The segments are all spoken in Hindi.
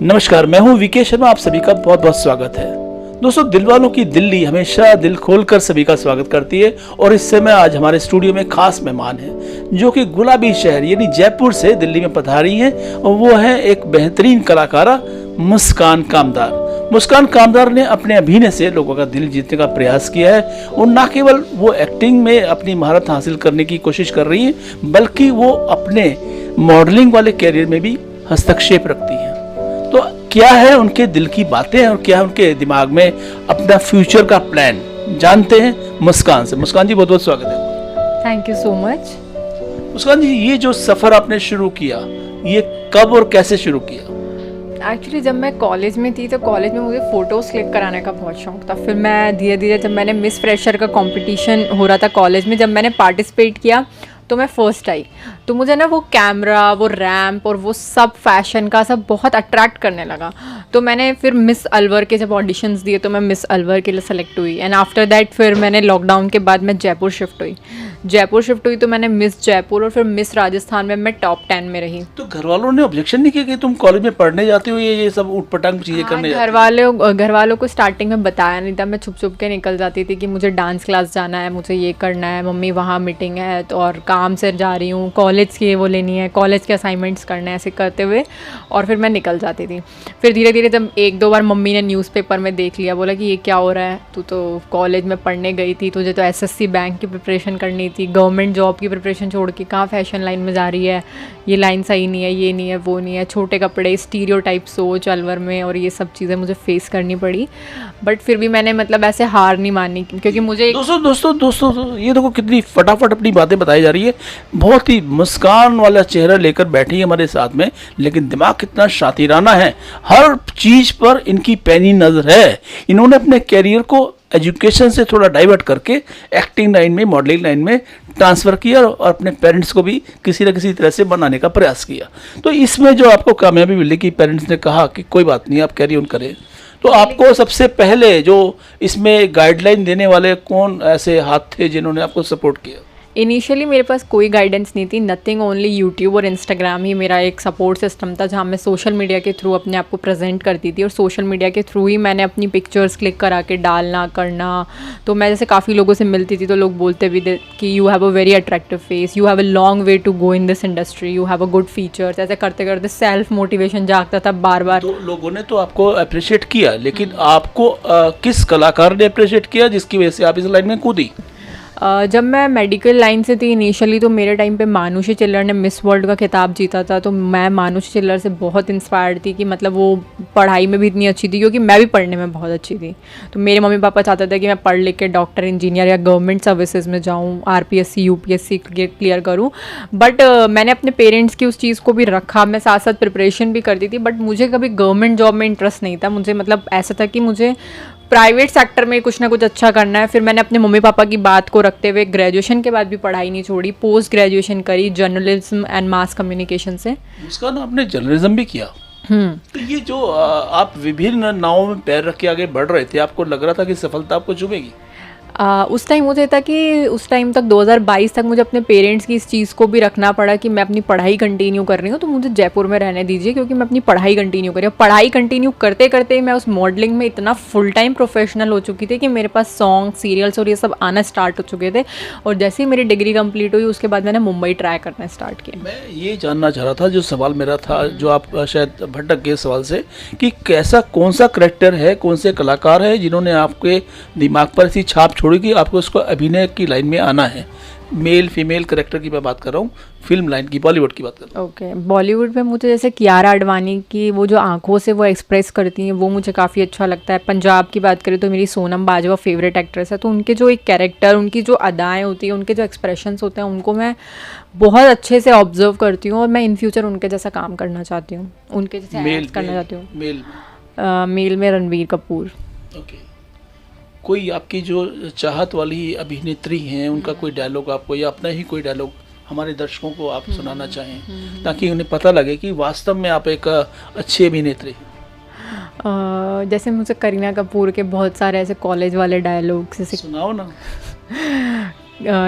नमस्कार, मैं हूं वीके शर्मा। आप सभी का बहुत बहुत स्वागत है। दोस्तों, दिल वालों की दिल्ली हमेशा दिल खोलकर सभी का स्वागत करती है और इस समय आज हमारे स्टूडियो में खास मेहमान हैं जो कि गुलाबी शहर यानी जयपुर से दिल्ली में पधारी हैं और वो है एक बेहतरीन कलाकारा मुस्कान कामदार। मुस्कान कामदार ने अपने अभिनय से लोगों का दिल जीतने का प्रयास किया है और न केवल वो एक्टिंग में अपनी महारत हासिल करने की कोशिश कर रही हैं बल्कि वो अपने मॉडलिंग वाले कैरियर में भी हस्तक्षेप रखती हैं। तो क्या है उनके दिल की बातें और क्या है उनके दिमाग में अपना फ्यूचर का प्लान, जानते हैं मुस्कान से। मुस्कान जी, बहुत बहुत स्वागत है। Thank you so much. Muskan ji, ये जो सफ़र आपने शुरू किया, ये कब और कैसे शुरू किया? एक्चुअली जब मैं कॉलेज में थी तो कॉलेज में मुझे फ़ोटोज़ क्लिक कराने का बहुत शौक था। फिर मैं धीरे धीरे जब मैंने मिस फ्रेशर का कंपटीशन हो रहा था कॉलेज में, जब मैंने पार्टिसिपेट किया तो मैं फर्स्ट आई। तो मुझे ना वो कैमरा, वो रैम्प और वो सब फैशन का सब बहुत अट्रैक्ट करने लगा। तो मैंने फिर मिस अलवर के जब ऑडिशंस दिए तो मैं मिस अलवर के लिए सेलेक्ट हुई। एंड आफ्टर दैट फिर मैंने लॉकडाउन के बाद मैं जयपुर शिफ्ट हुई तो मैंने मिस जयपुर और फिर मिस राजस्थान में मैं टॉप 10 में रही। तो घर वालों ने ऑब्जेक्शन नहीं किया कि तुम कॉलेज में पढ़ने जाती हो, ये सब उठपटांग चीज़ें करने जाती हो? घर वालों को स्टार्टिंग में बताया नहीं था। मैं छुप छुप के निकल जाती थी कि मुझे डांस क्लास जाना है, मुझे ये करना है, मम्मी वहाँ मीटिंग है तो और काम से जा रही हूँ, कॉलेज की वो लेनी है, कॉलेज के असाइनमेंट्स करने हैं, ऐसे करते हुए और फिर मैं निकल जाती थी। फिर धीरे धीरे जब एक दो बार मम्मी ने न्यूज़पेपर में देख लिया, बोला कि ये क्या हो रहा है, तू तो कॉलेज में पढ़ने गई थी, तुझे तो एसएससी बैंक की प्रिपरेशन करनी थी, गवर्नमेंट जॉब की प्रिपरेशन छोड़ के कहाँ फैशन लाइन में जा रही है, ये लाइन सही नहीं है, ये नहीं है, वो नहीं है, छोटे कपड़े, स्टीरियोटाइप सोच अलवर में, और ये सब चीज़ें मुझे फेस करनी पड़ी। बट फिर भी मैंने मतलब ऐसे हार नहीं मानी क्योंकि मुझे दोस्तों ये देखो कितनी फटाफट अपनी बातें बताई जा रही है। बहुत ही मुस्कान वाला चेहरा लेकर बैठी है हमारे साथ में, लेकिन दिमाग कितना शातिराना है। हर चीज पर इनकी पैनी नजर है। इन्होंने अपने कैरियर को एजुकेशन से थोड़ा डाइवर्ट करके एक्टिंग लाइन में, मॉडलिंग लाइन में ट्रांसफ़र किया और अपने पेरेंट्स को भी किसी न किसी तरह से बनाने का प्रयास किया। तो इसमें जो आपको कामयाबी मिली कि पेरेंट्स ने कहा कि कोई बात नहीं, आप कैरी ऑन करें, तो आपको सबसे पहले जो इसमें गाइडलाइन देने वाले कौन ऐसे हाथ थे जिन्होंने आपको सपोर्ट किया? इनिशियली मेरे पास कोई गाइडेंस नहीं थी, नथिंग, ओनली यूट्यूब और इंस्टाग्राम ही मेरा एक सपोर्ट सिस्टम था जहाँ मैं सोशल मीडिया के थ्रू अपने आप को प्रेजेंट करती थी और सोशल मीडिया के थ्रू ही मैंने अपनी पिक्चर्स क्लिक करा के डालना करना। तो मैं जैसे काफ़ी लोगों से मिलती थी तो लोग बोलते भी थे कि you have a very attractive face, you have a long way to go in this industry, you have a good features. ऐसे करते करते सेल्फ मोटिवेशन जागता था बार बार। तो लोगों ने तो आपको अप्रिशिएट किया, लेकिन आपको किस कलाकार ने अप्रिशिएट किया जिसकी वजह से आप इस लाइन में कूदी? जब मैं मेडिकल लाइन से थी इनिशियली तो मेरे टाइम पे मानुषी चिल्लर ने मिस वर्ल्ड का खिताब जीता था। तो मैं मानुषी चिल्लर से बहुत इंस्पायर्ड थी कि मतलब वो पढ़ाई में भी इतनी अच्छी थी क्योंकि मैं भी पढ़ने में बहुत अच्छी थी। तो मेरे मम्मी पापा चाहते थे कि मैं पढ़ लिख के डॉक्टर, इंजीनियर या गवर्नमेंट सर्विसेज में जाऊँ, आरपीएससी यूपीएससी क्लियर करूँ। बट मैंने अपने पेरेंट्स की उस चीज़ को भी रखा, मैं साथ साथ प्रिपरेशन भी करती थी। बट मुझे कभी गवर्नमेंट जॉब में इंटरेस्ट नहीं था। मुझे मतलब ऐसा था कि मुझे प्राइवेट सेक्टर में कुछ ना कुछ अच्छा करना है। फिर मैंने अपने मम्मी पापा की बात को रखते हुए ग्रेजुएशन के बाद भी पढ़ाई नहीं छोड़ी, पोस्ट ग्रेजुएशन करी जर्नलिज्म एंड मास कम्युनिकेशन से। उसका ना आपने जर्नलिज्म भी किया। तो ये जो आप विभिन्न नावों में पैर रख के आगे बढ़ रहे थे, आपको लग रहा था कि सफलता आपको चुभेगी? उस टाइम मुझे था कि उस टाइम तक 2022 तक मुझे अपने पेरेंट्स की इस चीज़ को भी रखना पड़ा कि मैं अपनी पढ़ाई कंटिन्यू कर रही हूँ तो मुझे जयपुर में रहने दीजिए क्योंकि मैं अपनी पढ़ाई कंटिन्यू कर रही हूँ। पढ़ाई कंटिन्यू करते करते मैं उस मॉडलिंग में इतना फुल टाइम प्रोफेशनल हो चुकी थी कि मेरे पास सॉन्ग, सीरियल्स और ये सब आना स्टार्ट हो चुके थे। और जैसे ही मेरी डिग्री कंप्लीट हुई उसके बाद मैंने मुंबई ट्राई करना स्टार्ट किया। मैं ये जानना चाह रहा था, जो सवाल मेरा था, जो आप शायद भटक गए सवाल से, कि कैसा कौन सा करेक्टर है, कौन से कलाकार है जिन्होंने आपके दिमाग पर ऐसी छाप छोड़ी कि आपको उसको अभिनय की लाइन में आना है? मेल फीमेल करेक्टर की मैं बात कर रहा हूँ, फिल्म लाइन की, बॉलीवुड की बात कर रहा हूँ। ओके, बॉलीवुड में मुझे जैसे कियारा आडवाणी की वो जो आंखों से वो एक्सप्रेस करती हैं वो मुझे काफ़ी अच्छा लगता है। पंजाब की बात करें तो मेरी सोनम बाजवा फेवरेट एक्ट्रेस है। तो उनके जो एक कैरेक्टर, उनकी जो अदाएँ होती हैं, उनके जो एक्सप्रेशंस होते हैं, उनको मैं बहुत अच्छे से ऑब्जर्व करती हूँ और मैं इन फ्यूचर उनके जैसा काम करना चाहती हूँ, उनके जैसे एक्ट करना चाहती हूँ। मेल में रणबीर कपूर। ओके, कोई आपकी जो चाहत वाली अभिनेत्री हैं उनका कोई डायलॉग आपको, या अपना ही कोई डायलॉग हमारे दर्शकों को आप सुनाना चाहें ताकि उन्हें पता लगे कि वास्तव में आप एक अच्छी अभिनेत्री? जैसे मुझे करीना कपूर के बहुत सारे ऐसे कॉलेज वाले डायलॉग जैसे सुनाओ ना।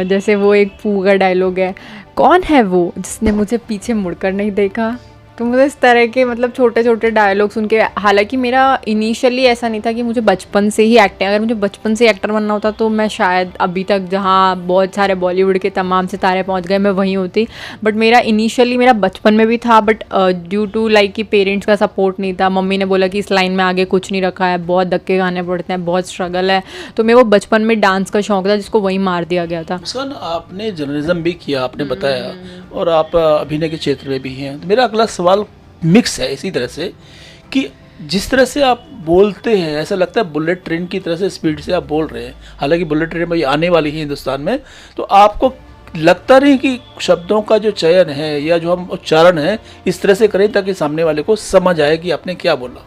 जैसे वो एक पू का डायलॉग है, कौन है वो जिसने मुझे पीछे मुड़कर नहीं देखा, तो मुझे इस तरह के मतलब छोटे छोटे डायलॉग सुन के, हालांकि मेरा इनिशियली ऐसा नहीं था कि मुझे बचपन से ही एक्टिंग, अगर मुझे बचपन से एक्टर बनना होता तो मैं शायद अभी तक जहाँ बहुत सारे बॉलीवुड के तमाम सितारे पहुँच गए मैं वहीं होती। बट मेरा इनिशियली मेरा बचपन में भी था, बट ड्यू टू लाइक कि पेरेंट्स का सपोर्ट नहीं था, मम्मी ने बोला कि इस लाइन में आगे कुछ नहीं रखा है, बहुत धक्के खाने पड़ते हैं, बहुत स्ट्रगल है, तो मैं वो बचपन में डांस का शौक था जिसको वहीं मार दिया गया था। मुस्कान, आपने जर्नलिज्म भी किया, आपने बताया, और आप अभिनय के क्षेत्र में भी हैं। तो मेरा अगला सवाल मिक्स है इसी तरह से कि जिस तरह से आप बोलते हैं ऐसा लगता है बुलेट ट्रेन की तरह से स्पीड से आप बोल रहे हैं, हालांकि बुलेट ट्रेन भाई आने वाली है हिंदुस्तान में, तो आपको लगता नहीं कि शब्दों का जो चयन है या जो हम उच्चारण है इस तरह से करें ताकि सामने वाले को समझ आए कि आपने क्या बोला?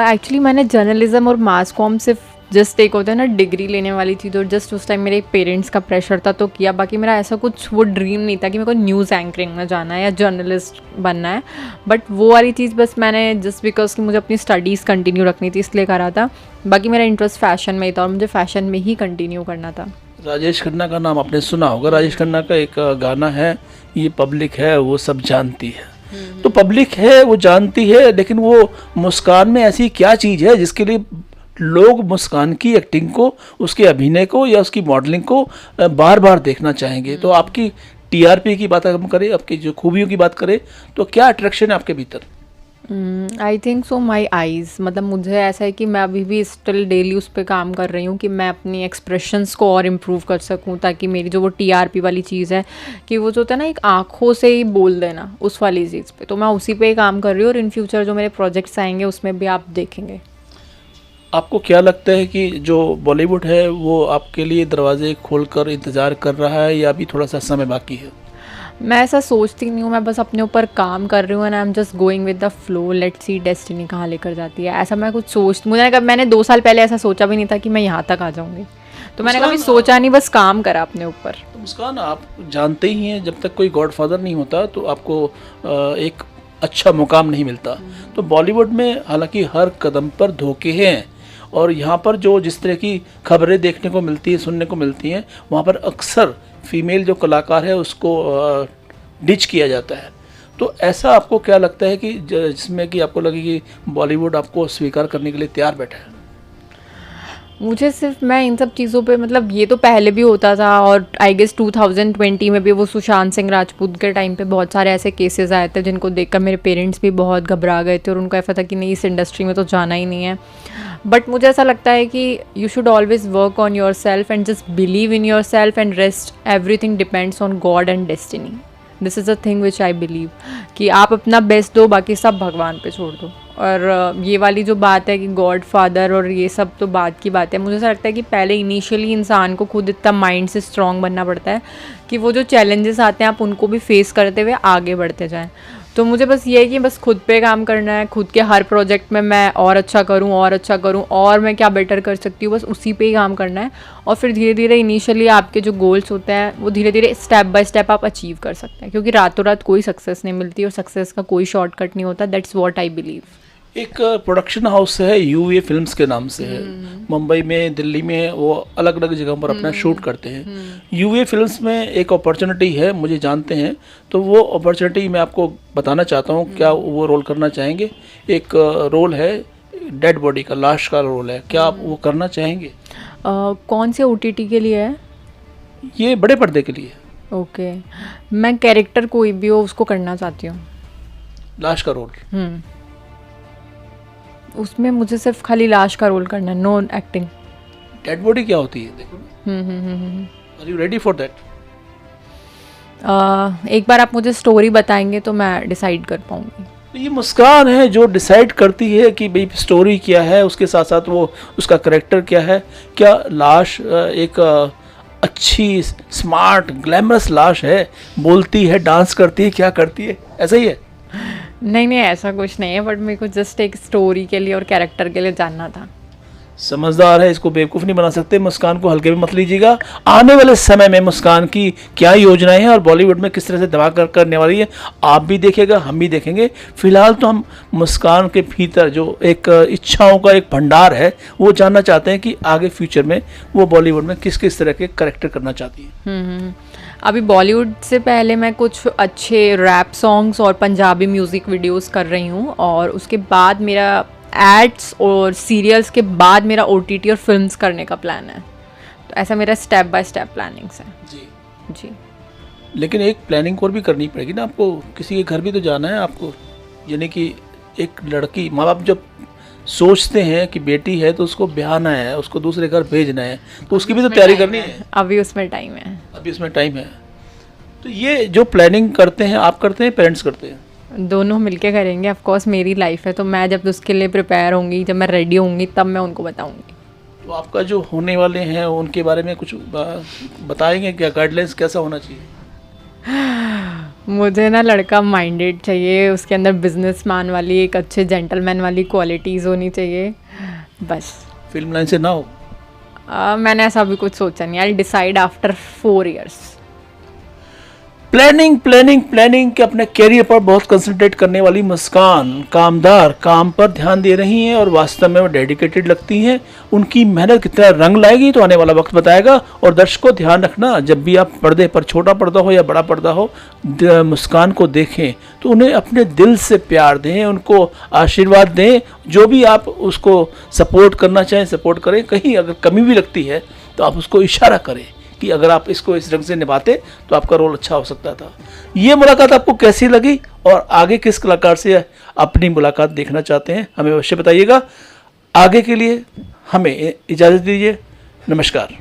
एक्चुअली मैंने जर्नलिज्म और मास कॉम सिर्फ जस्ट एक होता है ना डिग्री लेने वाली थी, तो जस्ट उस टाइम मेरे पेरेंट्स का प्रेशर था तो किया, बाकी मेरा ऐसा कुछ वो ड्रीम नहीं था कि मेरे को न्यूज़ एंकरिंग में जाना है या जर्नलिस्ट बनना है। बट वो वाली चीज़ बस मैंने जस्ट बिकॉज कि मुझे अपनी स्टडीज़ कंटिन्यू रखनी थी इसलिए करा था। बाकी मेरा इंटरेस्ट फैशन में ही था और मुझे फैशन में ही कंटिन्यू करना था। राजेश खन्ना का नाम आपने सुना होगा। राजेश खन्ना का एक गाना है, ये पब्लिक है वो सब जानती है। तो पब्लिक है वो जानती है, लेकिन वो मुस्कान में ऐसी क्या चीज़ है जिसके लिए लोग मुस्कान की एक्टिंग को, उसके अभिनय को या उसकी मॉडलिंग को बार बार देखना चाहेंगे? तो आपकी टीआरपी की बात हम करें, आपकी जो खूबियों की बात करें, तो क्या अट्रैक्शन है आपके भीतर? I think so my eyes, मतलब मुझे ऐसा है कि मैं अभी भी स्टिल डेली उस पर काम कर रही हूँ कि मैं अपनी एक्सप्रेशंस को और इम्प्रूव कर सकूँ, ताकि मेरी जो वो टीआरपी वाली चीज़ है कि वो जो होता है ना एक आँखों से ही बोल देना, उस वाली चीज़ पे, तो मैं उसी पे ही काम कर रही हूँ और इन फ्यूचर जो मेरे प्रोजेक्ट्स आएंगे उसमें भी आप देखेंगे। आपको क्या लगता है कि जो बॉलीवुड है वो आपके लिए दरवाजे खोलकर इंतज़ार कर रहा है या अभी थोड़ा सा समय बाकी है? मैं ऐसा सोचती नहीं हूँ, मैं बस अपने ऊपर काम कर रही हूँ and I am just going with the flow, let's see destiny कहाँ लेकर जाती है। ऐसा मैं कुछ मैंने 2 साल पहले ऐसा सोचा भी नहीं था कि मैं यहाँ तक आ जाऊँगी, तो मैंने कभी सोचा नहीं, बस काम करा अपने ऊपर। तो मुस्कान, आप जानते ही हैं जब तक कोई गॉडफादर नहीं होता तो आपको एक अच्छा मुकाम नहीं मिलता। तो बॉलीवुड में हालांकि हर कदम पर धोखे हैं, और यहाँ पर जो जिस तरह की खबरें देखने को मिलती है, सुनने को मिलती हैं, वहाँ पर अक्सर फीमेल जो कलाकार है उसको डिच किया जाता है। तो ऐसा आपको क्या लगता है कि जिसमें कि आपको लगे कि बॉलीवुड आपको स्वीकार करने के लिए तैयार बैठा है? मुझे सिर्फ मैं इन सब चीज़ों पे, मतलब ये तो पहले भी होता था और आई गेस 2020 में भी वो सुशांत सिंह राजपूत के टाइम पे बहुत सारे ऐसे केसेस आए थे जिनको देखकर मेरे पेरेंट्स भी बहुत घबरा गए थे और उनको ऐसा था कि नहीं, इस इंडस्ट्री में तो जाना ही नहीं है। बट मुझे ऐसा लगता है कि you should always work on your self and just believe in your self and rest, everything depends on God and destiny. This is a thing which I believe कि आप अपना बेस्ट दो, बाकी सब भगवान पे छोड़ दो। और ये वाली जो बात है कि गॉड फादर और ये सब तो बात की बात है, मुझे ऐसा लगता है कि पहले इनिशियली इंसान को खुद इतना माइंड से स्ट्रॉन्ग बनना पड़ता है कि वो जो चैलेंजेस आते हैं आप उनको भी फेस करते हुए आगे बढ़ते जाएं। तो मुझे बस ये है कि बस खुद पे काम करना है, खुद के हर प्रोजेक्ट में मैं और अच्छा करूं और मैं क्या बेटर कर सकती हूँ, बस उसी पे ही काम करना है। और फिर धीरे धीरे इनिशियली आपके जो गोल्स होते हैं वो धीरे धीरे स्टेप बाय स्टेप आप अचीव कर सकते हैं, क्योंकि रातों रात कोई सक्सेस नहीं मिलती और सक्सेस का कोई शॉर्टकट नहीं होता। That's what I believe. एक प्रोडक्शन हाउस है यूए फिल्म्स के नाम से है, मुंबई में, दिल्ली में, वो अलग अलग जगहों पर अपना शूट करते हैं। यूए फिल्म्स में एक अपॉर्चुनिटी है, मुझे जानते हैं, तो वो अपॉर्चुनिटी मैं आपको बताना चाहता हूँ। क्या वो रोल करना चाहेंगे? एक रोल है डेड बॉडी का, लाश का रोल है, क्या आप वो करना चाहेंगे? कौन से OTT के लिए है? ये बड़े पर्दे के लिए। ओके, मैं कैरेक्टर कोई भी हो उसको करना चाहती हूँ, लाश का रोल। उसमें मुझे सिर्फ खाली लाश का रोल करना है, नो एक्टिंग। डेड बॉडी क्या होती है, देखो ना। Are you ready for that? एक बार आप मुझे स्टोरी बताएंगे तो मैं डिसाइड कर पाऊंगी। ये मुस्कान है जो डिसाइड करती है कि भाई स्टोरी क्या है, उसके साथ साथ वो उसका करेक्टर क्या है। क्या लाश एक अच्छी स्मार्ट ग्लैमरस लाश है, बोलती है, डांस करती है, क्या करती है, ऐसा ही है? नहीं ऐसा कुछ नहीं है, बट मेरे को जस्ट एक स्टोरी के लिए और कैरेक्टर के लिए जानना था। समझदार है, इसको बेवकूफ़ नहीं बना सकते। मुस्कान को हल्के में मत लीजिएगा। आने वाले समय में मुस्कान की क्या योजनाएं हैं और बॉलीवुड में किस तरह से धमाका करने वाली है, आप भी देखिएगा, हम भी देखेंगे। फिलहाल तो हम मुस्कान के भीतर जो एक इच्छाओं का एक भंडार है वो जानना चाहते हैं कि आगे फ्यूचर में वो बॉलीवुड में किस किस तरह के करेक्टर करना चाहती है। अभी बॉलीवुड से पहले मैं कुछ अच्छे रैप सॉन्ग्स और पंजाबी म्यूज़िक वीडियोस कर रही हूँ, और उसके बाद मेरा एड्स और सीरियल्स के बाद मेरा OTT और फिल्म्स करने का प्लान है। तो ऐसा मेरा स्टेप बाय स्टेप प्लानिंग्स है जी। जी। लेकिन एक प्लानिंग और भी करनी पड़ेगी ना आपको, किसी के घर भी तो जाना है आपको, यानी कि एक लड़की, माँ बाप जब सोचते हैं कि बेटी है तो उसको ब्याहना है, उसको दूसरे घर भेजना है, तो उसकी भी तो तैयारी करनी है। अभी उसमें टाइम है। अभी उसमें टाइम है। तो ये जो प्लानिंग करते हैं आप करते हैं, पेरेंट्स करते हैं? दोनों मिलके करेंगे। ऑफ कोर्स मेरी लाइफ है, तो मैं जब उसके लिए प्रिपेयर होंगी, जब मैं रेडी होंगी, तब मैं उनको बताऊंगी। तो आपका जो होने वाले हैं उनके बारे में कुछ बताएंगे क्या, गाइडलाइंस कैसा होना चाहिए? मुझे ना लड़का माइंडेड चाहिए, उसके अंदर बिजनेसमैन वाली, एक अच्छे जेंटलमैन वाली क्वालिटीज़ होनी चाहिए, बस। फिल्म लाइन से ना हो? मैंने ऐसा अभी कुछ सोचा नहीं। I decide after 4 years। Planning planning planning के अपने कैरियर पर बहुत कंसंट्रेट करने वाली मुस्कान कामदार काम पर ध्यान दे रही हैं और वास्तव में वो डेडिकेटेड लगती हैं। उनकी मेहनत कितना रंग लाएगी तो आने वाला वक्त बताएगा। और दर्शकों ध्यान रखना, जब भी आप पर्दे पर, छोटा पर्दा हो या बड़ा पर्दा हो, मुस्कान को देखें तो उन्हें अपने दिल से प्यार दें, उनको आशीर्वाद दें। जो भी आप उसको सपोर्ट करना चाहें सपोर्ट करें। कहीं अगर कमी भी लगती है तो आप उसको इशारा करें कि अगर आप इसको इस ढंग से निभाते तो आपका रोल अच्छा हो सकता था। ये मुलाकात आपको कैसी लगी और आगे किस कलाकार से अपनी मुलाकात देखना चाहते हैं हमें अवश्य बताइएगा। आगे के लिए हमें इजाज़त दीजिए। नमस्कार।